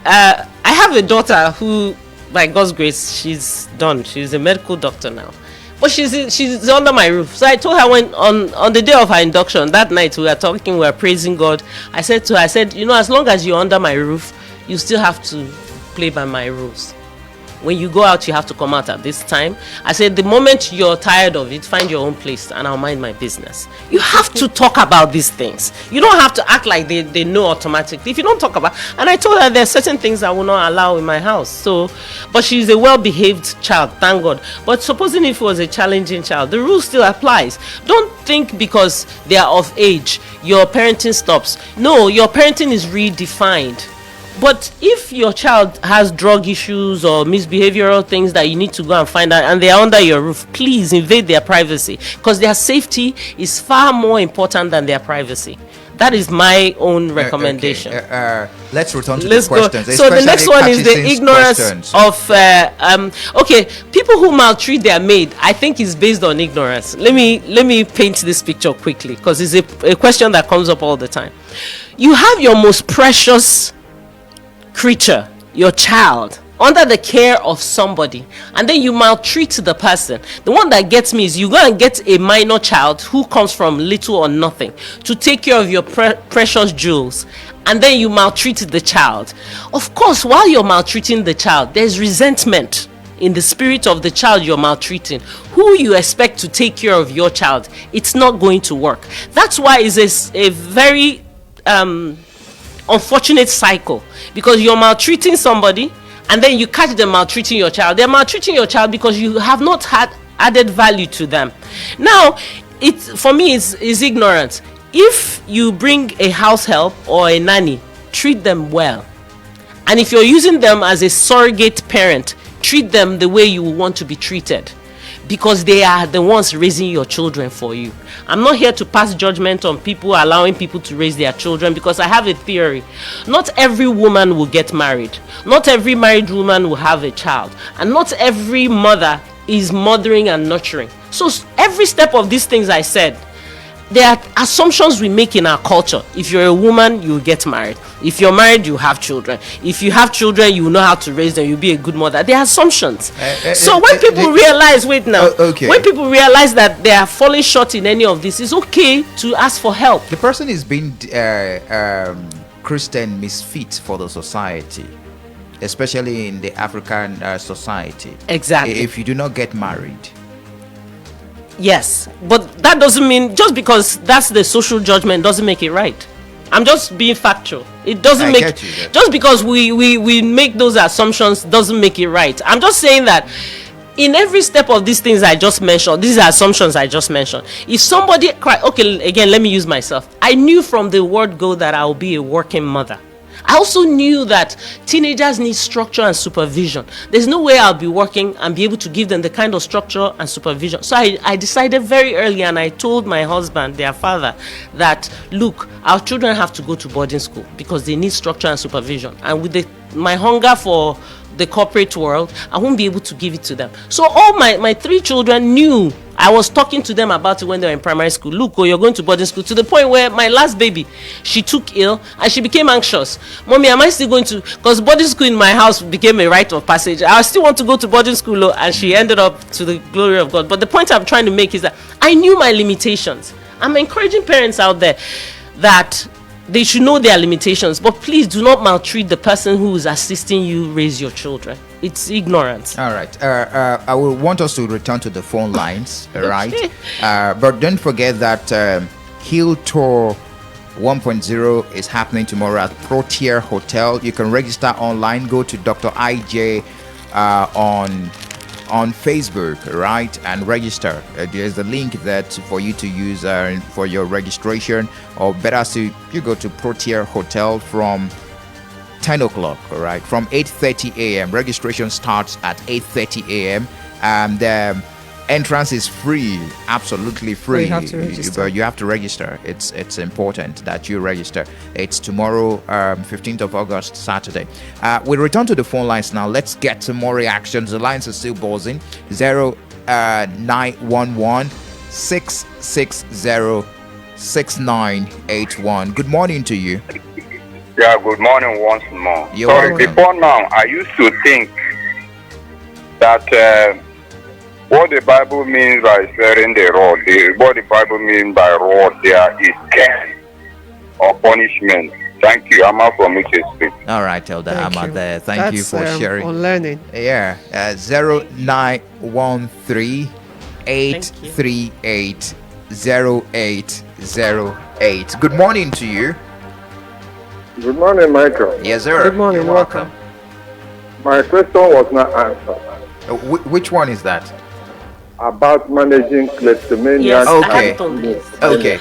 have a daughter who, by God's grace, she's done. She's a medical doctor now. But she's under my roof. So I told her when on the day of her induction, that night we were talking, we were praising God. I said to her, as long as you're under my roof, you still have to play by my rules. When you go out, you have to come out at this time. I said, the moment you're tired of it, find your own place and I'll mind my business. You have to talk about these things. You don't have to act like they know automatically. If you don't talk about, and I told her there are certain things I will not allow in my house. So, but she's a well-behaved child, thank God. But supposing if it was a challenging child, the rule still applies. Don't think because they are of age, your parenting stops. No, your parenting is redefined. But if your child has drug issues or misbehavioral things that you need to go and find out and they are under your roof, please invade their privacy, because their safety is far more important than their privacy. That is my own recommendation. Let's return to Let's the questions. go. So the next one is the ignorance of people who maltreat their maid. I think is based on ignorance. Let me paint this picture quickly, because it's a question that comes up all the time. You have your most precious creature, your child, under the care of somebody, and then you maltreat the person. The one that gets me is you go and get a minor child who comes from little or nothing to take care of your precious jewels, and then you maltreat the child. Of course, while you're maltreating the child, there's resentment in the spirit of the child you're maltreating. Who you expect to take care of your child, it's not going to work. That's why it's a very unfortunate cycle, because you're maltreating somebody and then you catch them maltreating your child. They're maltreating your child because you have not had added value to them. Now, for me, it's ignorance. If you bring a house help or a nanny, treat them well. And if you're using them as a surrogate parent, treat them the way you want to be treated, because they are the ones raising your children for you. I'm not here to pass judgment on people allowing people to raise their children, because I have a theory. Not every woman will get married. Not every married woman will have a child. And not every mother is mothering and nurturing. So every step of these things I said, there are assumptions we make in our culture. If you're a woman, you'll get married. If you're married, you have children. If you have children, you know how to raise them. You'll be a good mother. They are assumptions. So when people realize, when people realize that they are falling short in any of this, it's okay to ask for help. The person is being Christian misfit for the society, especially in the African society. Exactly. If you do not get married. Yes, but that doesn't mean, just because that's the social judgment doesn't make it right. I'm just being factual. It doesn't just because we make those assumptions doesn't make it right. I'm just saying that in every step of these things I just mentioned, these are assumptions I just mentioned. If somebody again, let me use myself. I knew from the word go that I'll be a working mother. I also knew that teenagers need structure and supervision. There's no way I'll be working and be able to give them the kind of structure and supervision. So I decided very early, and I told my husband, their father, that look, our children have to go to boarding school because they need structure and supervision. And with my hunger for the corporate world, I won't be able to give it to them. So all my three children knew. I was talking to them about it when they were in primary school. Look, you're going to boarding school, to the point where my last baby, she took ill and she became anxious. Mommy, am I still going to, because boarding school in my house became a rite of passage. I still want to go to boarding school, and she ended up to the glory of God. But the point I'm trying to make is that I knew my limitations. I'm encouraging parents out there that they should know their limitations, but please do not maltreat the person who is assisting you raise your children. It's ignorance. All right. I will want us to return to the phone lines, right? But don't forget that Hill Tour 1.0 is happening tomorrow at Protier Hotel. You can register online. Go to Dr. IJ on Facebook, right, and register. There's a link that for you to use for your registration, or better still, you go to Protier Hotel from 10 o'clock, all right, from 8:30 a.m. Registration starts at 8:30 a.m. and entrance is free, absolutely free. You have to register. But you have to register. It's important that you register. It's tomorrow, 15th of August, Saturday. We return to the phone lines now. Let's get some more reactions. The lines are still buzzing. 0911 660 6981. Good morning to you. Yeah, good morning once more. You're Sorry, welcome. before now, I used to think that what the Bible means by sparing the rod, what the Bible means by rod there is care or punishment. Thank you. I'm out from Mississippi. All right, Elder Ahmad there. Thank you for sharing. On learning. Yeah, 0913 838 0808. Good morning to you. Good morning, Michael. Yes, sir. Good morning. You're welcome. My question was not answered Which one is that? about managing kleptomania. Yes, Okay. I have done this. Okay.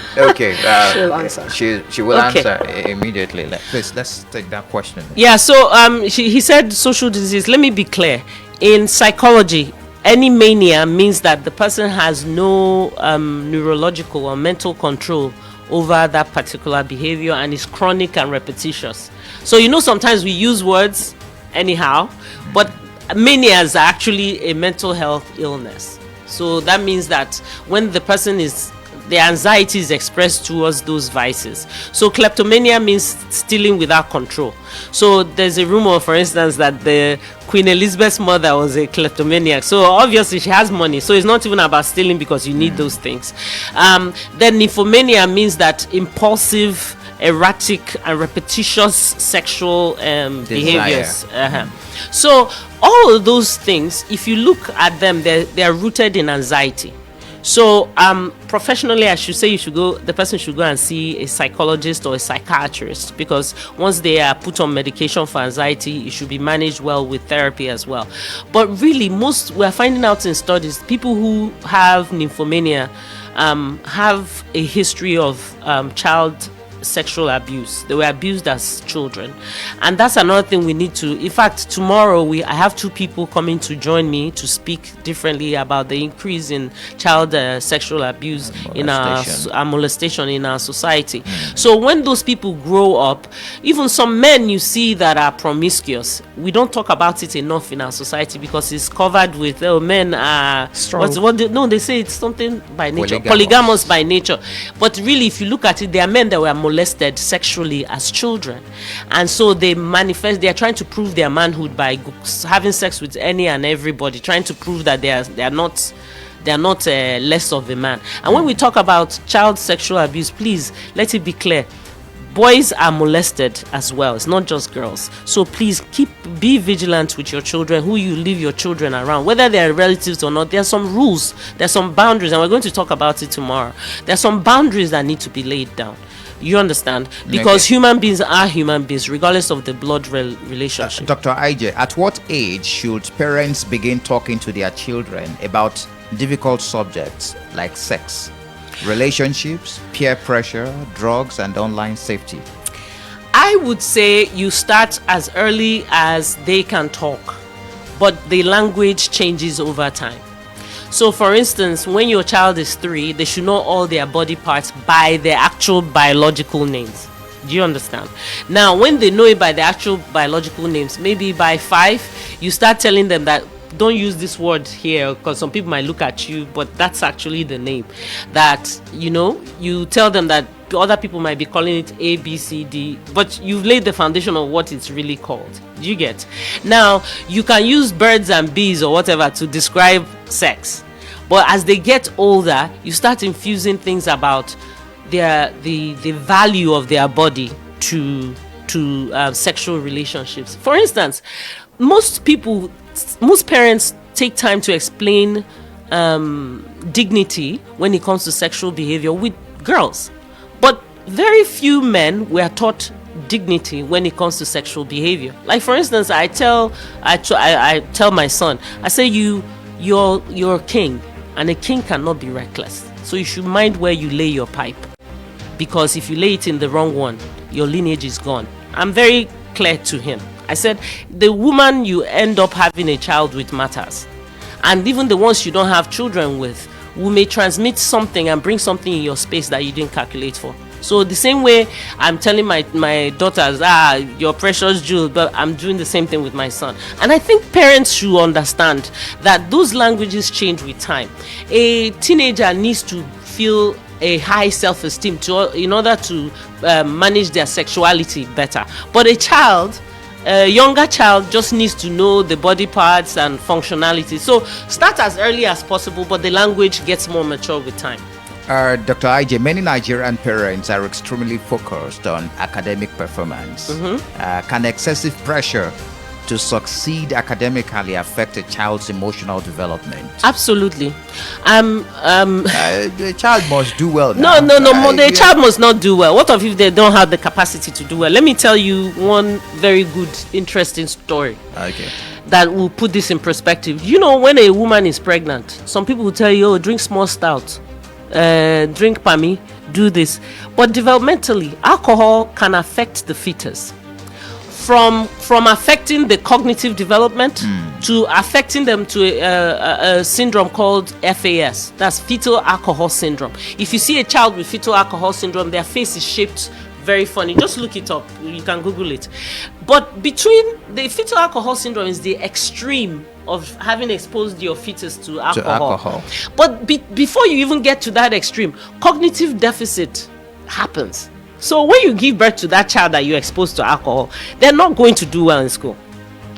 She'll answer. She will Okay. answer immediately. Let's take that question. Yeah, so he said social disease. Let me be clear. In psychology, Any mania means that the person has no neurological or mental control over that particular behavior and is chronic and repetitious. So sometimes we use words anyhow, but manias are actually a mental health illness. So that means that when the person the anxiety is expressed towards those vices. So kleptomania means stealing without control. So there's a rumor, for instance, that the Queen Elizabeth's mother was a kleptomaniac. So obviously she has money. So it's not even about stealing because you need those things. Then nymphomania means that impulsive, erratic, and repetitious sexual behaviors. So all of those things, if you look at them, they are rooted in anxiety. So professionally, I should say the person should go and see a psychologist or a psychiatrist, because once they are put on medication for anxiety, it should be managed well with therapy as well. But really, we're finding out in studies, people who have nymphomania have a history of child sexual abuse. They were abused as children, and that's another thing we need to. In fact, tomorrow I have 2 people coming to join me to speak differently about the increase in child sexual abuse in our molestation in our society. So when those people grow up, even some men you see that are promiscuous, we don't talk about it enough in our society because it's covered with men are strong. They say it's something by nature, polygamous by nature. But really, if you look at it, there are men that were molested sexually as children, and so they are trying to prove their manhood by having sex with any and everybody, trying to prove that they are not less of a man. And when we talk about child sexual abuse, please let it be clear, boys are molested as well. It's not just girls. So please be vigilant with your children, who you leave your children around, whether they are relatives or not. There are some rules, there are some boundaries, and we're going to talk about it tomorrow. There are some boundaries that need to be laid down. You understand? Because human beings are human beings, regardless of the blood relationship. Dr. Ije, at what age should parents begin talking to their children about difficult subjects like sex, relationships, peer pressure, drugs, and online safety? I would say you start as early as they can talk, but the language changes over time. So, for instance, when your child is 3, they should know all their body parts by their actual biological names. Do you understand? Now, when they know it by the actual biological names, maybe by 5, you start telling them that don't use this word here, because some people might look at you, but that's actually the name. That, you tell them that other people might be calling it A, B, C, D, but you've laid the foundation of what it's really called. Do you get? Now, you can use birds and bees or whatever to describe sex, but as they get older, you start infusing things about the value of their body to sexual relationships. For instance, most parents take time to explain dignity when it comes to sexual behavior with girls, but very few men were taught dignity when it comes to sexual behavior. Like, for instance, I tell my son, I say, you're a king, and a king cannot be reckless, so you should mind where you lay your pipe, because if you lay it in the wrong one, your lineage is gone. I'm very clear to him. I said, the woman you end up having a child with matters, and even the ones you don't have children with, who may transmit something and bring something in your space that you didn't calculate for. So the same way I'm telling my daughters, your precious jewel, but I'm doing the same thing with my son. And I think parents should understand that those languages change with time. A teenager needs to feel a high self-esteem in order to manage their sexuality better. But a younger child just needs to know the body parts and functionality. So start as early as possible, but the language gets more mature with time. Dr. Ije, many Nigerian parents are extremely focused on academic performance. Can excessive pressure to succeed academically affect a child's emotional development? Absolutely. The child must do well now. No, the yeah. child must not do well. What if they don't have the capacity to do well? Let me tell you one very good, interesting story. Okay. That will put this in perspective. When a woman is pregnant, some people will tell you, drink small stout, drink pami, do this. But developmentally, alcohol can affect the fetus. from affecting the cognitive development to affecting them to a syndrome called FAS. That's fetal alcohol syndrome. If you see a child with fetal alcohol syndrome, their face is shaped very funny. Just look it up. You can Google it. But between the fetal alcohol syndrome is the extreme of having exposed your fetus to alcohol. But before you even get to that extreme, cognitive deficit happens. So when you give birth to that child that you're exposed to alcohol, they're not going to do well in school.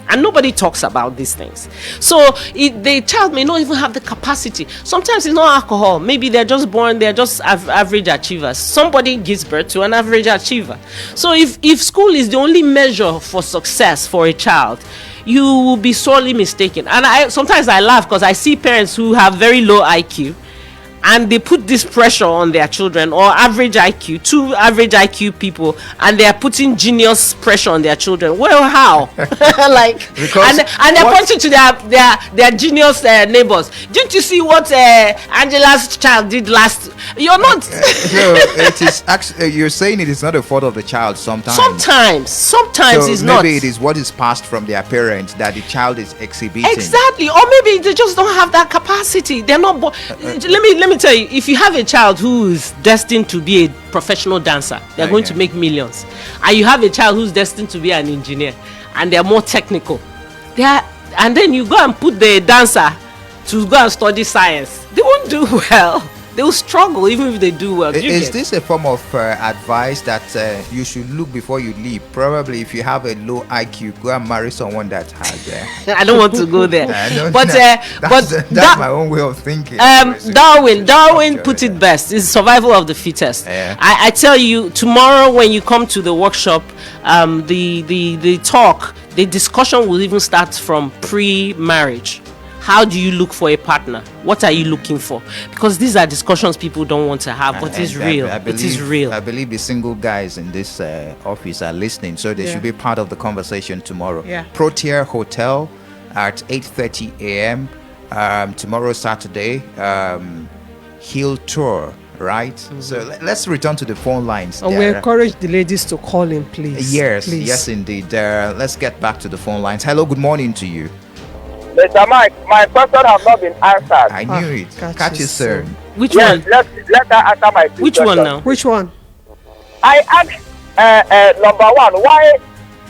And nobody talks about these things. So the child may not even have the capacity. Sometimes it's not alcohol. Maybe they're just born, they're just average achievers. Somebody gives birth to an average achiever. So if school is the only measure for success for a child, you will be sorely mistaken. And sometimes I laugh because I see parents who have very low IQ, and they put this pressure on their children, or average IQ, two average IQ people, and they are putting genius pressure on their children. Well, how? And they're pointing to their genius neighbors. Didn't you see what Angela's child did last? You're not. So it is actually, you're saying it is not a fault of the child sometimes. Sometimes so it's maybe not. Maybe it is what is passed from their parents that the child is exhibiting. Exactly, or maybe they just don't have that capacity. They're not. Let me tell you, if you have a child who is destined to be a professional dancer, they're going to make millions, and you have a child who's destined to be an engineer, and they're more technical, and then you go and put the dancer to go and study science, they won't do well. They will struggle even if they do well. Is this a form of advice that you should look before you leap? Probably if you have a low IQ, go and marry someone that has. I don't want to go there. That's my own way of thinking. Darwin put it best. It's survival of the fittest. Yeah. I tell you, tomorrow when you come to the workshop, the discussion will even start from pre-marriage. How do you look for a partner? What are you looking for? Because these are discussions people don't want to have, but it's real. It is real. I believe the single guys in this office are listening, so they should be part of the conversation tomorrow. Yeah. Protea Hotel at 8:30 a.m. Tomorrow, Saturday, Hill Tour, right? Mm-hmm. So let's return to the phone lines. And we encourage the ladies to call in, please. Yes, indeed. Let's get back to the phone lines. Hello, good morning to you. Mr. Mike, my question has not been answered. I knew it. Catch it, sir. Which one? Let her answer my question. Which one now? Which one? I asked number one, why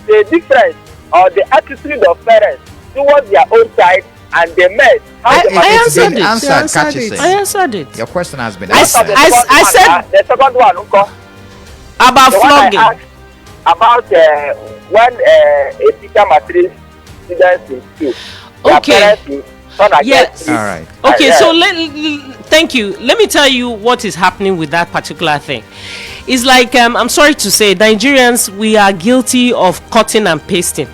the difference or the attitude of parents towards their own child and the men. I answered it. I answered it. Your question has been answered. I said the second one, about flogging. About when a teacher maltreats students in school. Okay. Yes. All right. Okay. So thank you. Let me tell you what is happening with that particular thing. It's like I'm sorry to say, Nigerians, we are guilty of cutting and pasting.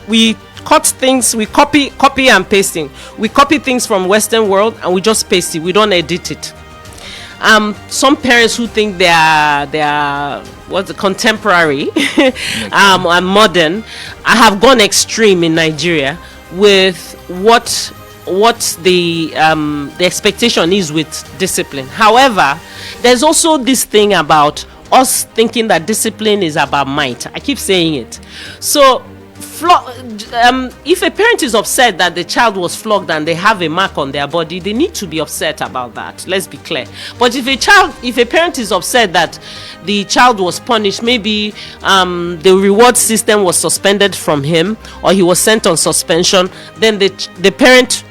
We cut things. We copy and pasting. We copy things from Western world and we just paste it. We don't edit it. Some parents who think they are what's the contemporary and modern, I have gone extreme in Nigeria with what the expectation is with discipline. However, there's also this thing about us thinking that discipline is about might. I keep saying it. So if a parent is upset that the child was flogged and they have a mark on their body, they need to be upset about that. Let's be clear. But if a parent is upset that the child was punished, maybe the reward system was suspended from him or he was sent on suspension, then the parent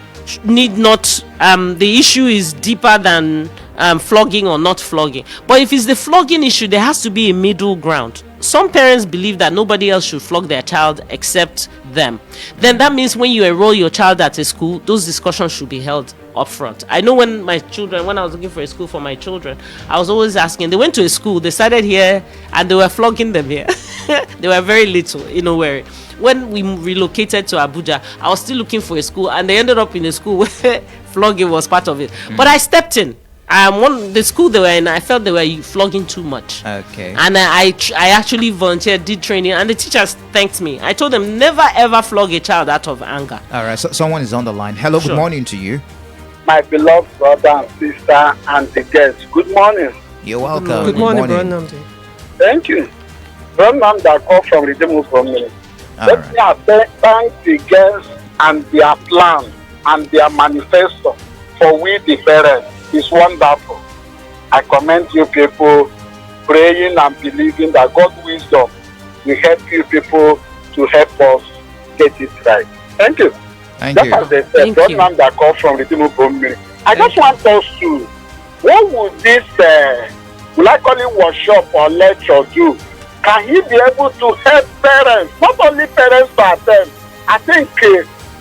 need not. The issue is deeper than flogging or not flogging. But if it's the flogging issue, there has to be a middle ground. Some parents believe that nobody else should flog their child except them. Then that means when you enroll your child at a school, those discussions should be held up front. I know when I was looking for a school for my children, I was always asking. They went to a school, they started here, and they were flogging them here. They were very little, Where when we relocated to Abuja, I was still looking for a school, and they ended up in a school where flogging was part of it. But I stepped in. The school they were in, I felt they were flogging too much. Okay. And I actually volunteered, did training, and the teachers thanked me. I told them never ever flog a child out of anger. All right. So someone is on the line. Hello. Sure. Good morning to you. My beloved brother and sister and the guests. Good morning. You're welcome. Good morning, brother. Thank you. Run on that call from Redeemable from me. Let me thank the girls and their plan and their manifesto for we the parents. It's wonderful. I commend you people praying and believing that God's wisdom will help you people to help us get it right. Thank you. Thank you. As they said, run on that call from Redeemable from me. I just want us to, what would this, will I call it workshop or lecture do? Can he be able to help parents, not only parents to attend? I think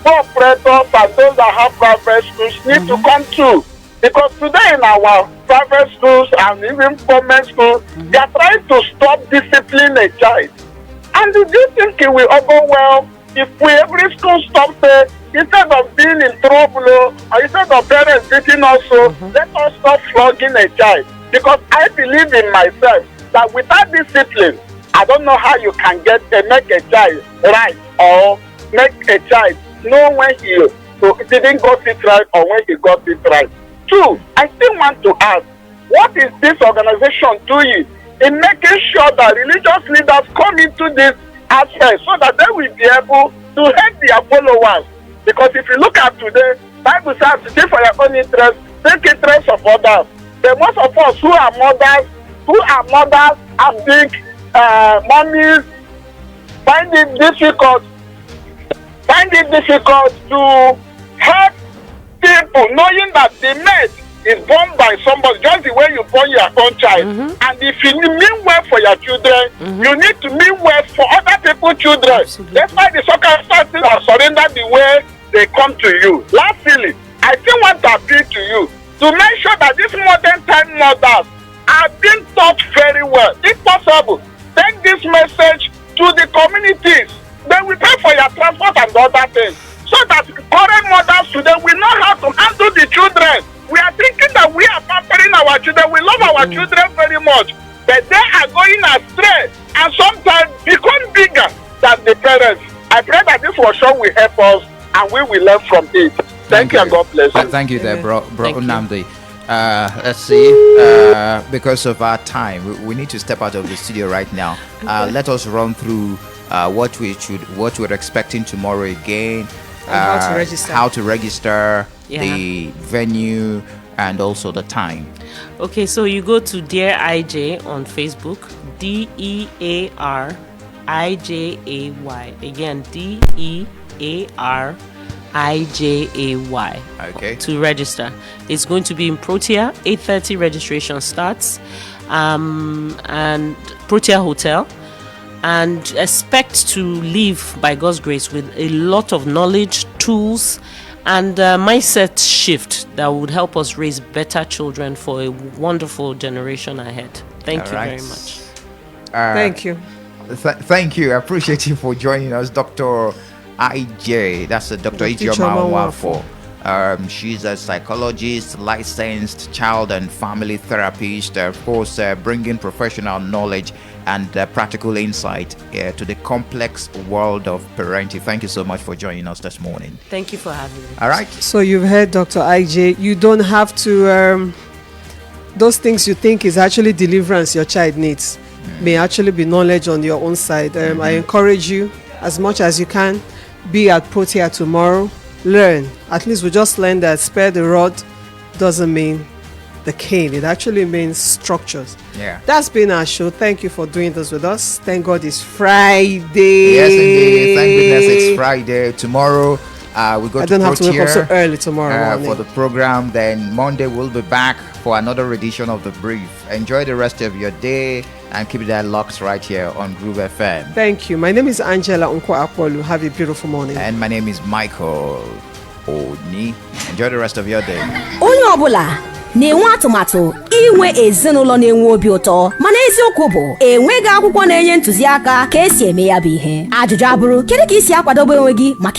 operators and those that have private schools need to come too. Because today in our private schools and even government schools, they are trying to stop discipline a child. And do you think it will overwhelm if every school stops there, instead of being in trouble or instead of parents beating also, let us stop flogging a child. Because I believe in myself that without discipline, I don't know how you can make a child right or make a child know when he didn't got it right or when he got it right. Two, I still want to ask, what is this organization doing in making sure that religious leaders come into this aspect so that they will be able to help their followers? Because if you look at today, Bible says to do for your own interest, take interest of others. But most of us who are mothers and big mommies find it difficult to help people, knowing that the mate is born by somebody, just the way you born your own child. And if you mean well for your children, you need to mean well for other people's children. Absolutely. That's why the circumstances are surrendered the way they come to you. Lastly, I still want to appeal to you to make sure that these modern time mothers are being taught very well. If possible, take this message to the communities. They will pay for your transport and other things. So that current mothers today will know how to handle the children. We are thinking that we are pampering our children. We love our children very much. But they are going astray and sometimes become bigger than the parents. I pray that this workshop will help us and we will learn from it. Thank you and God bless you. Thank you there, bro Nnamdi. Let's see, because of our time, we need to step out of the studio right now. Let us run through what we're expecting tomorrow again. How to register, the venue, and also the time. Okay, so you go to Dear IJ on Facebook, DEARIJAY. Again, DEARIJAY. Okay. To register. It's going to be in Protea. 8:30 registration starts. And Protea Hotel. And expect to live by God's grace with a lot of knowledge, tools, and mindset shift that would help us raise better children for a wonderful generation ahead. Thank you very much. Thank you. Thank you. I appreciate you for joining us, Dr. IJ. That's Dr. Ijeoma Nwafor. She's a psychologist, licensed child and family therapist, of course, bringing professional knowledge and practical insight to the complex world of parenting. Thank you so much for joining us this morning. Thank you for having me. All right. So you've heard Dr. IJ. You don't have to, those things you think is actually deliverance your child needs may actually be knowledge on your own side. I encourage you as much as you can, be at Protea tomorrow. Learn. At least we just learned that spare the rod doesn't mean the cane. It actually means structures. Yeah. That's been our show. Thank you for doing this with us. Thank God it's Friday. Yes, indeed. Thank goodness it's Friday. Tomorrow, we go to Protea. I don't have to wake up so early tomorrow morning for the program. Then Monday we'll be back for another edition of The Brief. Enjoy the rest of your day and keep that locked right here on Groove FM. Thank you. My name is Angela Unko Apolu. Have a beautiful morning. And my name is Michael Oni. Enjoy the rest of your day. Onye ọbụla na-enwe atụmatụ inwe ezinụlọ na-enwe obi ụtọ, mana eziokwu bụ enweghị akwụkwọ na-enye ntụziaka ka esi eme ya bụ ihe. Ajụjụ abụrụ, kedu ka isi akwadobe onwe gị maka